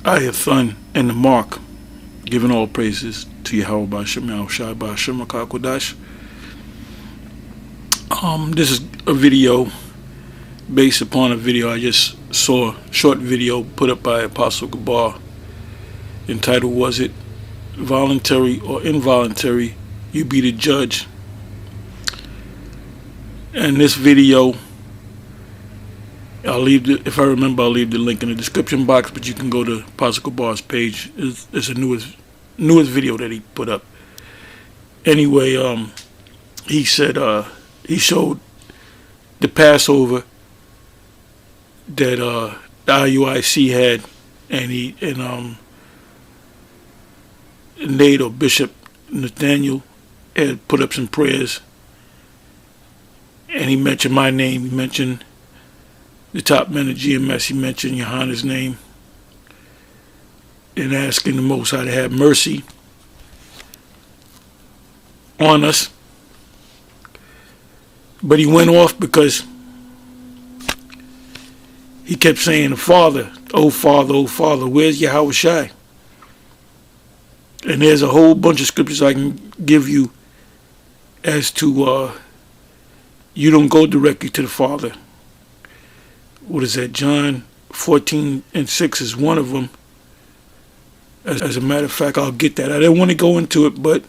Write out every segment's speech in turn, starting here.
Eythan and the Mark, giving all praises to Yahweh B'Shem Yahushai B'Shem HaKakodash. This is a video based upon a video I just saw, short video put up by Apostle Gabar, entitled, "Was it voluntary or involuntary? You be the judge." And this video, if I remember, I'll leave the link in the description box, but you can go to Apostle Gabar's page. It's the newest video that he put up. Anyway, he said he showed the Passover that the IUIC had, and Nate, or Bishop Nathaniel, had put up some prayers, and he mentioned my name. He mentioned the top men of GMS. He mentioned Johanna's name, and asking the Most High to have mercy on us. But he went off because he kept saying, Father, oh Father, where's Yahweh Shai? And there's a whole bunch of scriptures I can give you as to you don't go directly to the Father. What is that? John 14:6 is one of them. As a matter of fact, I'll get that. I didn't want to go into it, but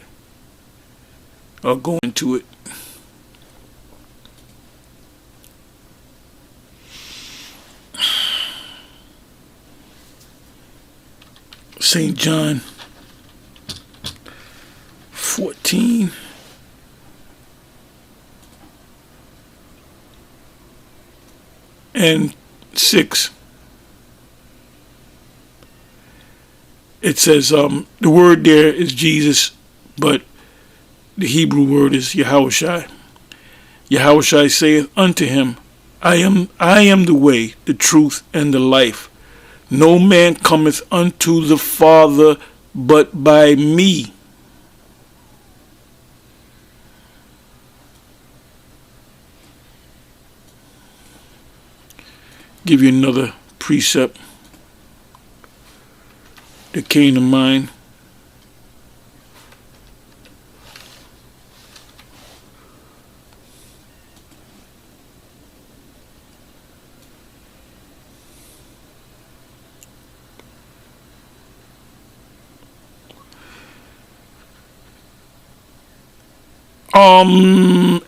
I'll go into it. St. John 14. And 6. It says the word there is Jesus, but the Hebrew word is Yahushai. Yahushai saith unto him, I am the way, the truth, and the life. No man cometh unto the Father but by me. Give you another precept that came to mind.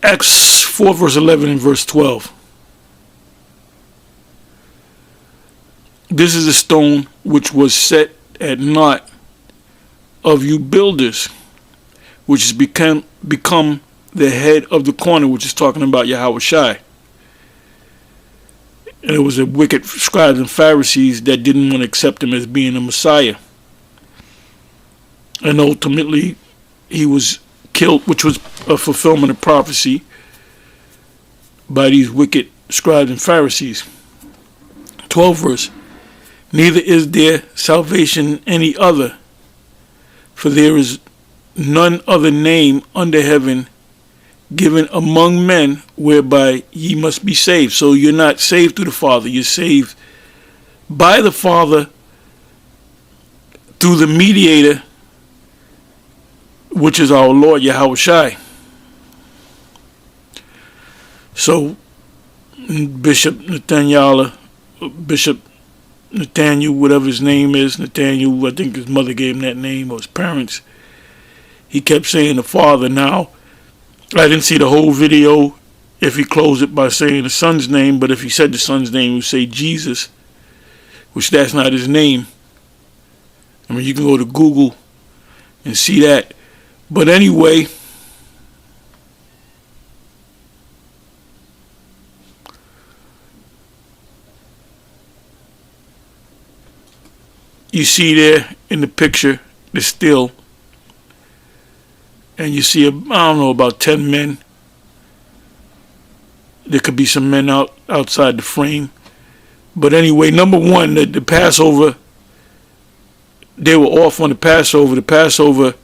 Acts 4 verse 11 and verse 12. This is the stone which was set at naught of you builders, which has become the head of the corner, which is talking about Yahweh Shai. And it was a wicked scribes and Pharisees that didn't want to accept him as being a Messiah. And ultimately he was killed, which was a fulfillment of prophecy by these wicked scribes and Pharisees. 12 verse. Neither is there salvation any other, for there is none other name under heaven given among men whereby ye must be saved. So you're not saved through the Father, you're saved by the Father through the mediator, which is our Lord Yahweh Shai. So Bishop Nathaniel, whatever his name is, Nathaniel, I think his mother gave him that name, or his parents, he kept saying the Father. Now, I didn't see the whole video if he closed it by saying the Son's name, but if he said the Son's name, he would say Jesus, which that's not his name. I mean, you can go to Google and see that. But anyway, you see there in the picture the still, and you see, I don't know, about 10 men. There could be some men outside the frame. But anyway, number one, the Passover, they were off on the Passover. The Passover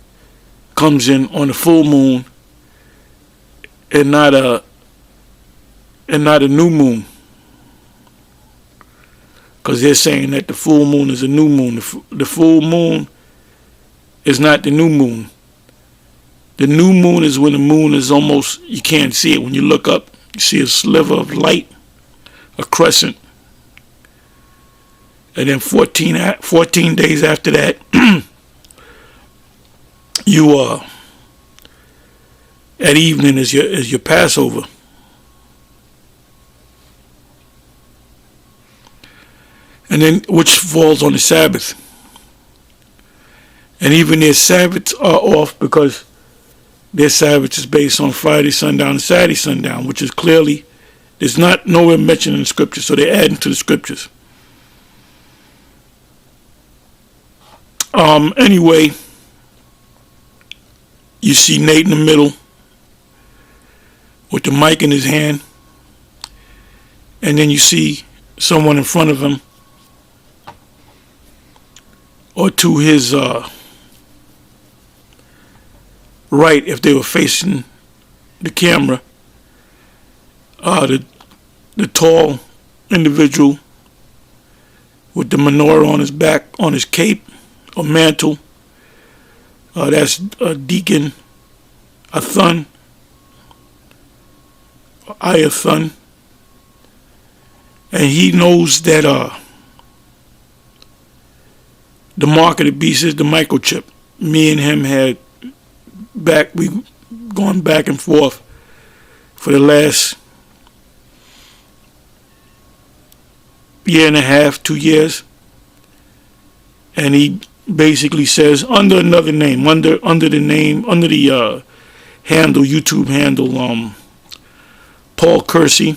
comes in on the full moon and not a new moon. because they're saying that the full moon is a new moon. The full moon is not the new moon. The new moon is when the moon is almost, you can't see it. When you look up, you see a sliver of light, a crescent. And then 14 days after that, at evening is your Passover. And then, which falls on the Sabbath. And even their Sabbaths are off because their Sabbath is based on Friday sundown and Saturday sundown, which is clearly, there's not nowhere mentioned in the scriptures, so they're adding to the scriptures. Anyway, you see Nate in the middle with the mic in his hand, and then you see someone in front of him, or to his right, if they were facing the camera, the tall individual with the menorah on his back, on his cape or mantle, that's Deacon Eythan, Eythan, and he knows that the mark of the beast is the microchip. Me and him had we gone back and forth for the last year and a half, 2 years, and he basically says under another name, under the handle, YouTube handle, Paul Kersey.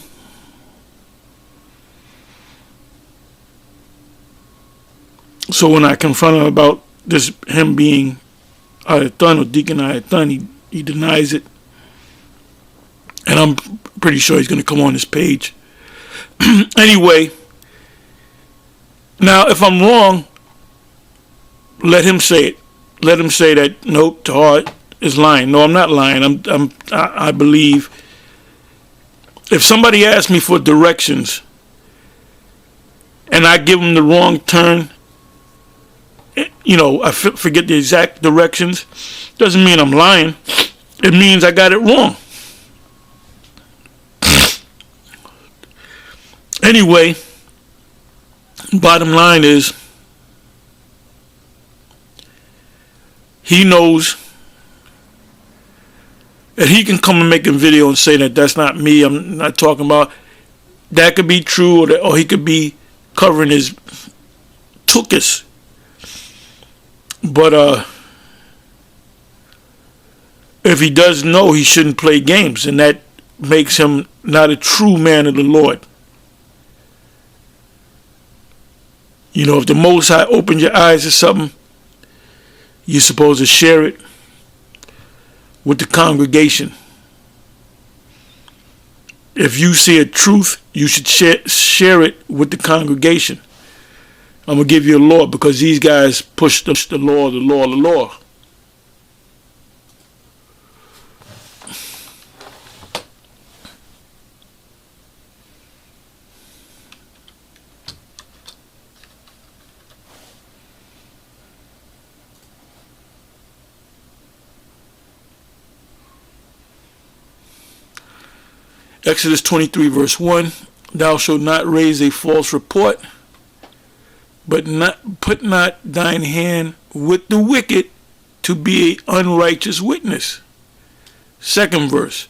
So when I confront him about this, him being Eythan or Deacon Eythan, he denies it, and I'm pretty sure he's going to come on this page. Anyway, now if I'm wrong, let him say it. Let him say that nope, Tahar is lying. No, I'm not lying. I believe if somebody asks me for directions and I give them the wrong turn, I forget the exact directions, doesn't mean I'm lying. It means I got it wrong. Anyway, bottom line is, he knows that he can come and make a video and say that that's not me, I'm not talking about. That could be true, or he could be covering his tuchus. But if he does know, he shouldn't play games, and that makes him not a true man of the Lord. If the Most High opened your eyes to something, you're supposed to share it with the congregation. If you see a truth, you should share it with the congregation. I'm going to give you a law because these guys push the law. Exodus 23 verse 1, thou shalt not raise a false report, but put not thine hand with the wicked to be an unrighteous witness. Second verse,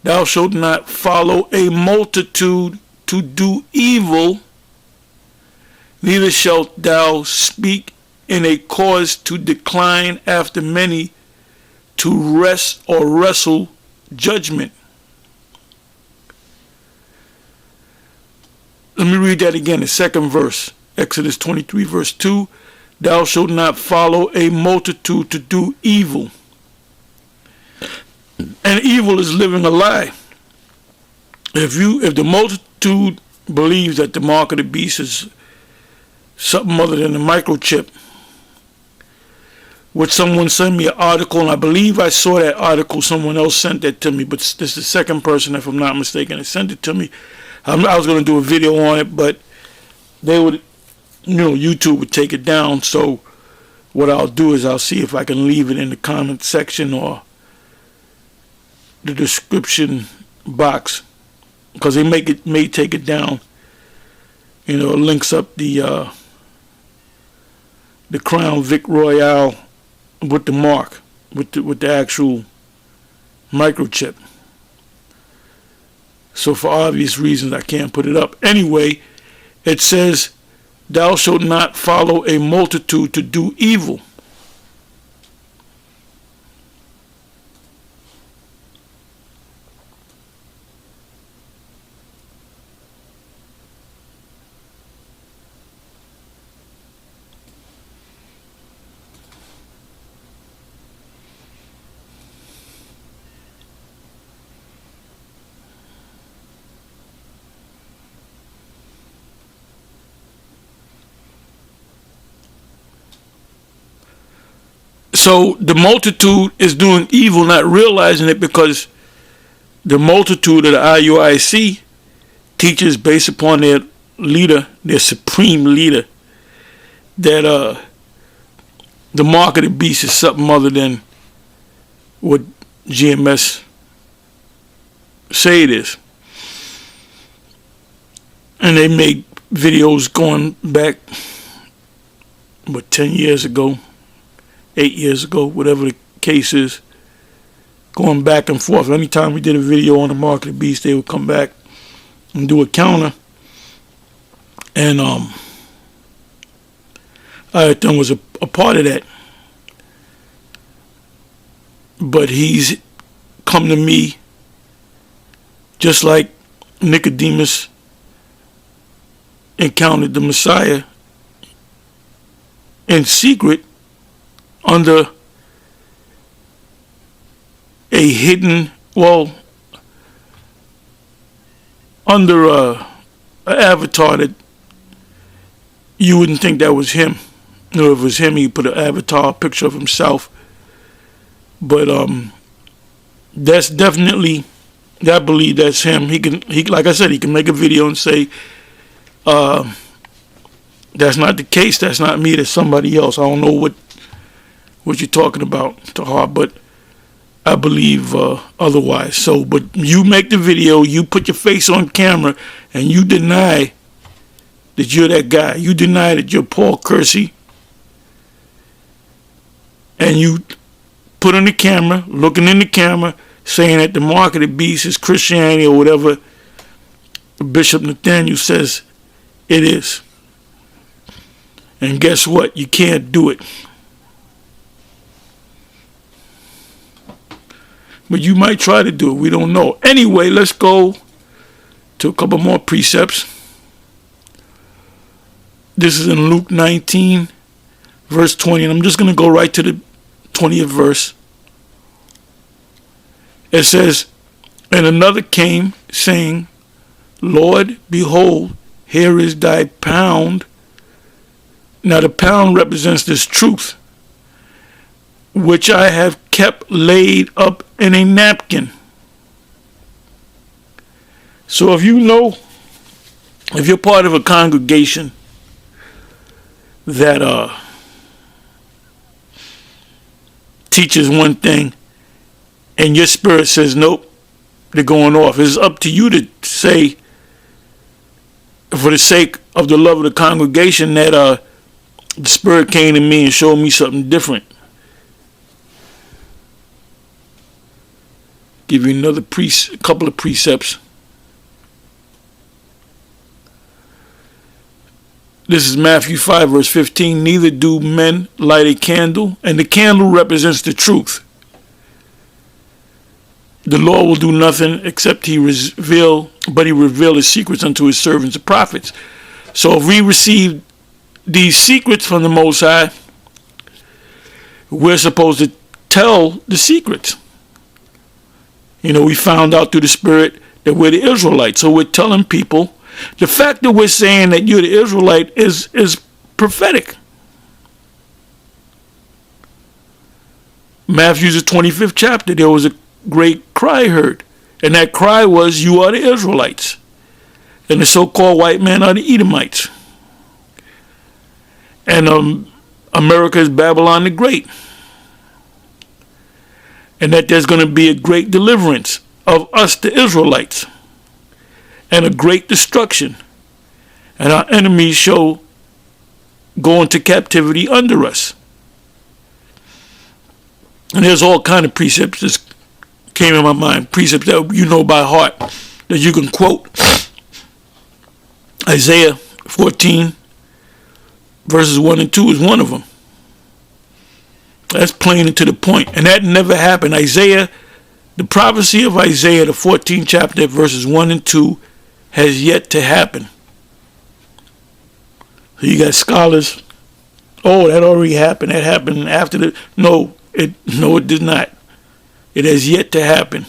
thou shalt not follow a multitude to do evil, neither shalt thou speak in a cause to decline after many, to wrest or wrestle judgment. Let me read that again, the second verse, Exodus 23 verse 2, thou shalt not follow a multitude to do evil. And evil is living a lie. If the multitude believes that the mark of the beast is something other than a microchip, which someone sent me an article, and I believe I saw that article, someone else sent that to me, but this is the second person, if I'm not mistaken, that sent it to me. I was going to do a video on it, but they would, YouTube would take it down. So what I'll do is I'll see if I can leave it in the comment section or the description box, because they may take it down. It links up the Crown Vic Royale with the mark, with the actual microchip. So for obvious reasons, I can't put it up. Anyway, it says, "Thou shalt not follow a multitude to do evil." So the multitude is doing evil, not realizing it, because the multitude of the IUIC teaches based upon their leader, their supreme leader, that the mark of the beast is something other than what GMS say it is. And they made videos going back, 10 years ago, 8 years ago, whatever the case is, going back and forth. Anytime we did a video on the mark of the beast, they would come back and do a counter. And Eythan was a part of that. But he's come to me just like Nicodemus encountered the Messiah in secret under a hidden, under an avatar that you wouldn't think that was him. If it was him, he put an avatar, a picture of himself. But that's definitely, I believe that's him. He like I said, he can make a video and say, that's not the case, that's not me, that's somebody else. I don't know what you're talking about, Tahar, but I believe otherwise. So, but you make the video, you put your face on camera, and you deny that you're that guy. You deny that you're Paul Kersey, and you put on the camera, looking in the camera, saying that the mark of the beast is Christianity or whatever Bishop Nathaniel says it is. And guess what? You can't do it. But you might try to do it. We don't know. Anyway, let's go to a couple more precepts. This is in Luke 19, verse 20. And I'm just going to go right to the 20th verse. It says, "And another came, saying, Lord, behold, here is thy pound." Now the pound represents this truth, "which I have kept laid up in a napkin." So if you're part of a congregation that teaches one thing and your spirit says, nope, they're going off, it's up to you to say, for the sake of the love of the congregation, that the spirit came to me and showed me something different. Give you another couple of precepts. This is Matthew 5, verse 15. "Neither do men light a candle," and the candle represents the truth. "The Lord will do nothing except he reveal his secrets unto his servants, the prophets." So if we receive these secrets from the Most High, we're supposed to tell the secrets. We found out through the Spirit that we're the Israelites. So we're telling people. The fact that we're saying that you're the Israelite is prophetic. Matthew's 25th chapter, there was a great cry heard. And that cry was, you are the Israelites. And the so-called white men are the Edomites. And America is Babylon the Great. And that there's going to be a great deliverance of us, the Israelites, and a great destruction. And our enemies shall go into captivity under us. And there's all kind of precepts that came in my mind, precepts that you know by heart, that you can quote. Isaiah 14, verses 1 and 2 is one of them. That's plain and to the point. And that never happened. Isaiah, the prophecy of Isaiah, the 14th chapter, verses 1 and 2, has yet to happen. So you got scholars, oh, that already happened. That happened after the... No, it did not. It has yet to happen.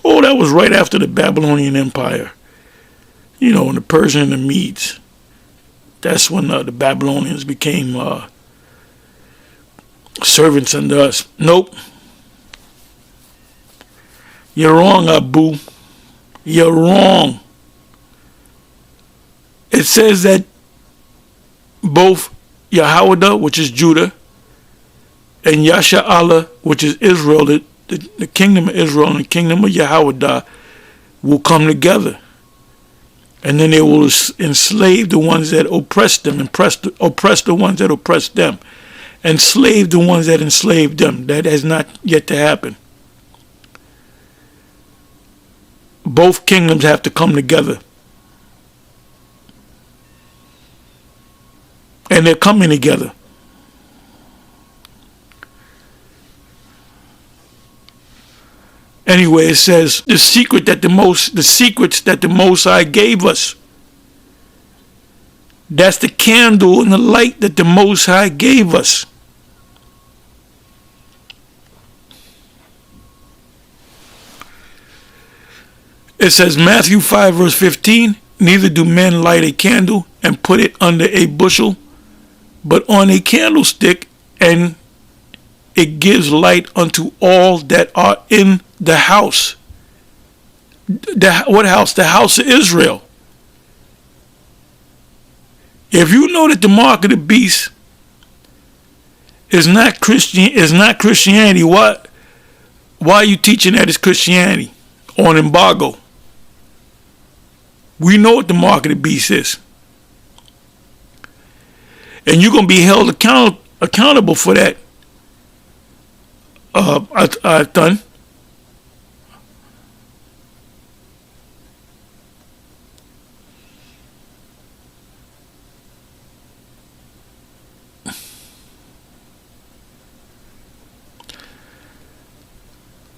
Oh, that was right after the Babylonian Empire. You know, and the Persian and the Medes. That's when the Babylonians became servants under us. Nope. You're wrong, Abu. You're wrong. It says that both Yahweh, which is Judah, and Yasha'Allah, which is Israel, the kingdom of Israel and the kingdom of Yahweh, will come together. And then they will enslave the ones that oppress them, and oppress the ones that oppress them, enslave the ones that enslave them. That has not yet to happen. Both kingdoms have to come together. And they're coming together. Anyway, it says the secrets that the Most High gave us. That's the candle and the light that the Most High gave us. It says Matthew 5 verse 15, neither do men light a candle and put it under a bushel, but on a candlestick, and it gives light unto all that are in the house. What house? The house of Israel. If you know that the mark of the beast is not Christianity, why are you teaching that it's Christianity on embargo? We know what the mark of the beast is. And you're going to be held accountable for that. Eythan.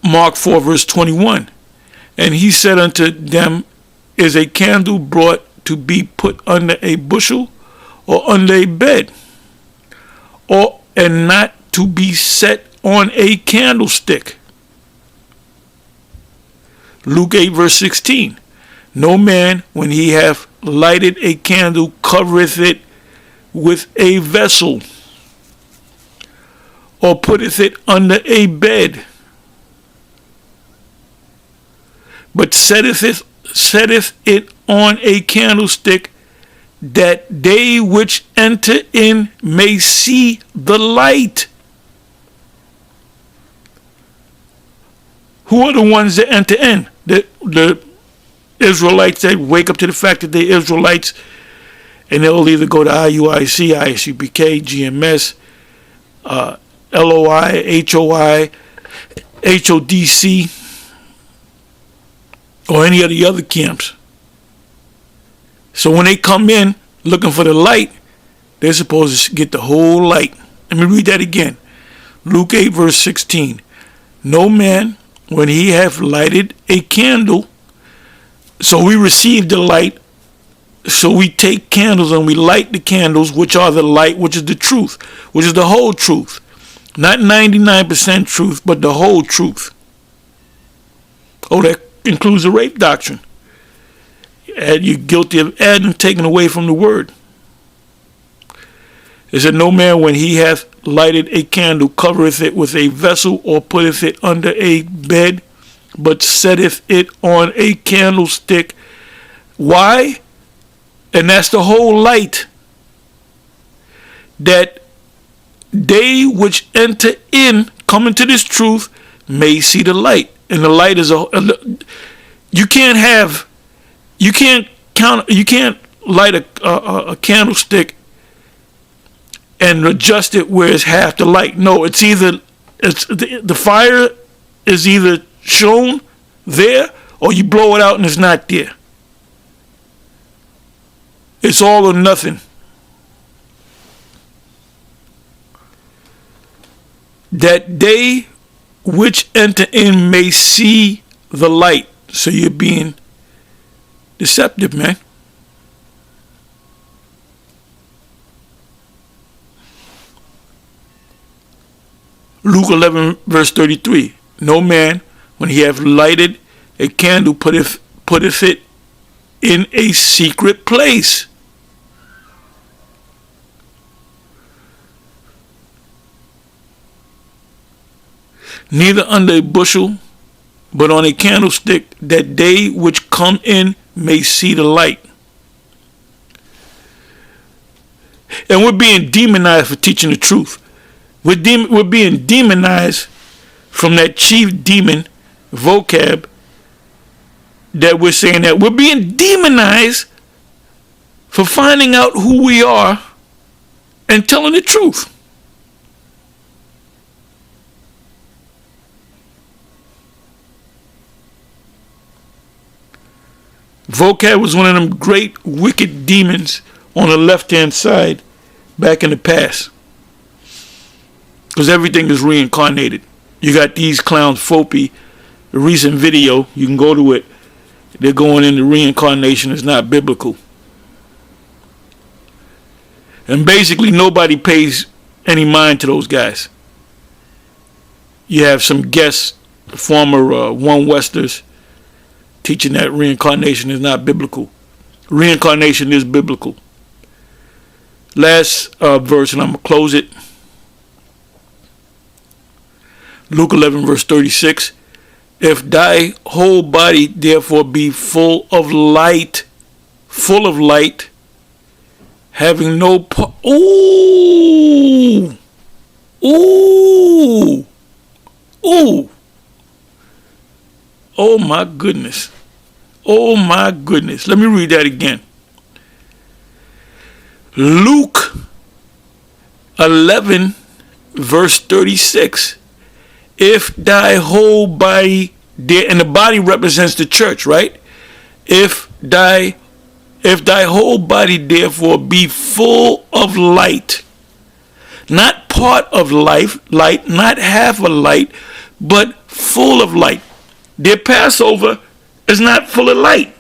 Mark 4 verse 21. And he said unto them, is a candle brought to be put under a bushel or under a bed, and not to be set on a candlestick? Luke 8 verse 16. No man, when he hath lighted a candle, covereth it with a vessel, or putteth it under a bed, but setteth it on a candlestick, that they which enter in may see the light. Who are the ones that enter in? The Israelites that wake up to the fact that they're Israelites, and they'll either go to IUIC, ISUPK, GMS, LOI, HOI, HODC, or any of the other camps. So when they come in looking for the light, they're supposed to get the whole light. Let me read that again. Luke 8 verse 16. No man, when he hath lighted a candle, so we receive the light, so we take candles and we light the candles, which are the light, which is the truth, which is the whole truth. Not 99% truth, but the whole truth. Oh, that includes the rape doctrine. And you're guilty of adding and taking away from the word. It said, no man, when he hath lighted a candle, covereth it with a vessel, or putteth it under a bed, but setteth it on a candlestick. Why? And that's the whole light. that they which enter in, come into this truth, may see the light. And the light is you can't light a candlestick and adjust it where it's half the light. No, it's the fire is either shown there or you blow it out and it's not there. It's all or nothing. That they which enter in may see the light. So you're being deceptive, man. Luke 11 verse 33. No man, when he hath lighted a candle, putteth it in a secret place. Neither under a bushel, but on a candlestick, that they which come in may see the light. And we're being demonized for teaching the truth. We're being demonized from that chief demon vocab that we're saying that. We're being demonized for finding out who we are and telling the truth. Vocab was one of them great wicked demons on the left-hand side back in the past. Because everything is reincarnated. You got these clowns, Fopi, the recent video, you can go to it. They're going into reincarnation. It's not biblical. And basically nobody pays any mind to those guys. You have some guests, former One Westers, teaching that reincarnation is not biblical. Reincarnation is biblical. Last verse, and I'm going to close it. Luke 11 verse 36. If thy whole body therefore be full of light, having no part. Ooh. Oh my goodness. Oh my goodness. Let me read that again. Luke 11 verse 36. If thy whole body, and the body represents the church, right? If thy whole body therefore be full of light, not part of light, not half a light, but full of light. Their Passover is not full of light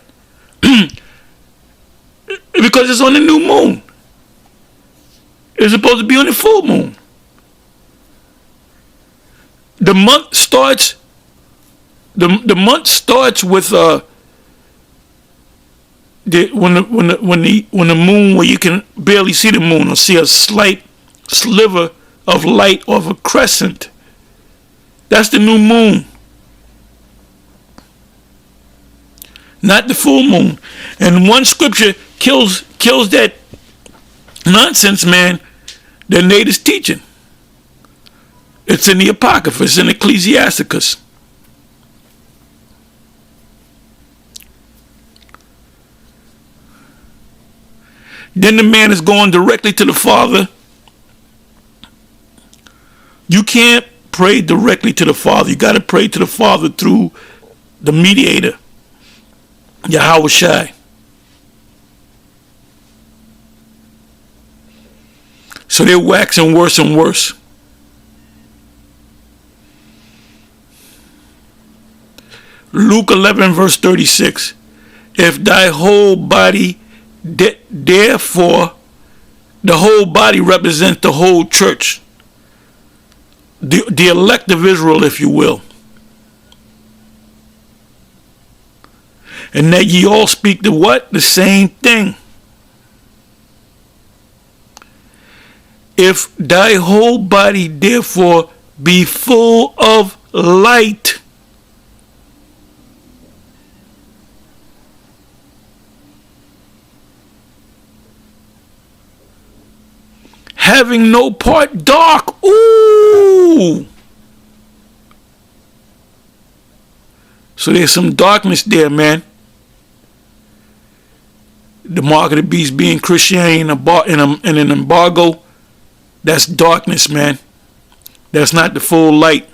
because it's on the new moon. It's supposed to be on the full moon. The month starts. The month starts with when the moon, where you can barely see the moon or see a slight sliver of light of a crescent. That's the new moon, not the full moon. And one scripture kills that nonsense, man, that Nate is teaching. It's in the Apocrypha. It's in Ecclesiasticus. Then the man is going directly to the Father. You can't pray directly to the Father. You got to pray to the Father through the mediator, Yahweh Shai. So they're waxing worse and worse. Luke 11 verse 36. If thy whole body, therefore, the whole body represents the whole church. The elect of Israel, if you will. And that ye all speak the what? The same thing. If thy whole body therefore be full of light, having no part dark. Ooh. So there's some darkness there, man. The mark of the beast being Christianity and an embargo, that's darkness, man. That's not the full light.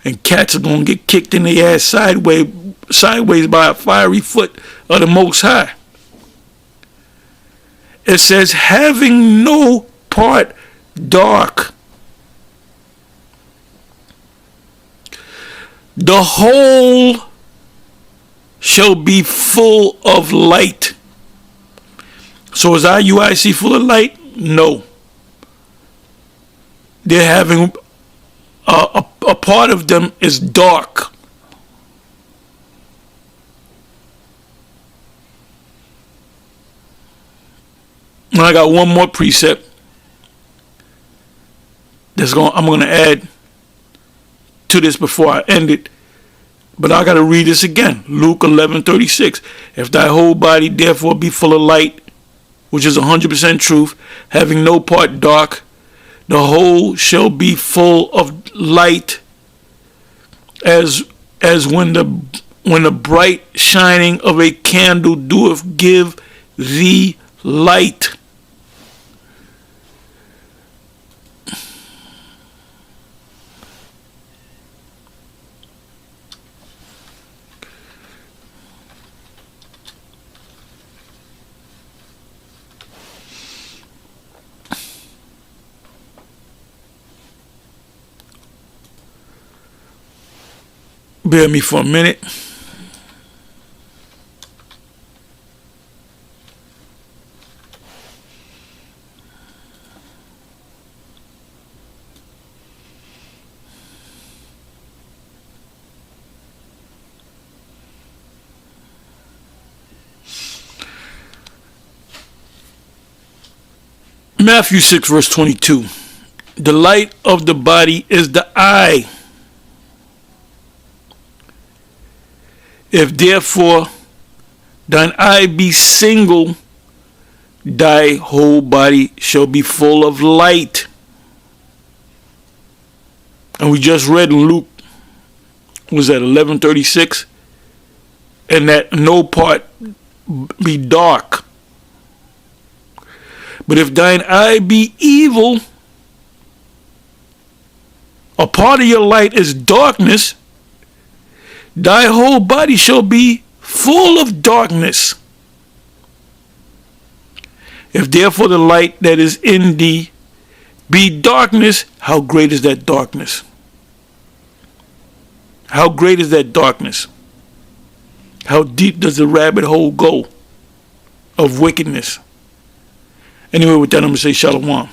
And cats are going to get kicked in the ass sideways by a fiery foot of the Most High. It says, having no part dark. The whole shall be full of light. So is IUIC full of light? No. They're having a part of them is dark. And I got one more precept I'm going to add to this before I end it. But I got to read this again. Luke 11:36. If thy whole body therefore be full of light, which is 100% truth, having no part dark, the whole shall be full of light, as when the bright shining of a candle doeth give thee light. Bear me for a minute. Matthew 6 verse 22. The light of the body is the eye. If therefore thine eye be single, thy whole body shall be full of light. And we just read in Luke, was that 11:36? And that no part be dark. But if thine eye be evil, a part of your light is darkness, thy whole body shall be full of darkness. If therefore the light that is in thee be darkness, how great is that darkness? How great is that darkness? How deep does the rabbit hole go of wickedness? Anyway, with that, I'm going to say shalom.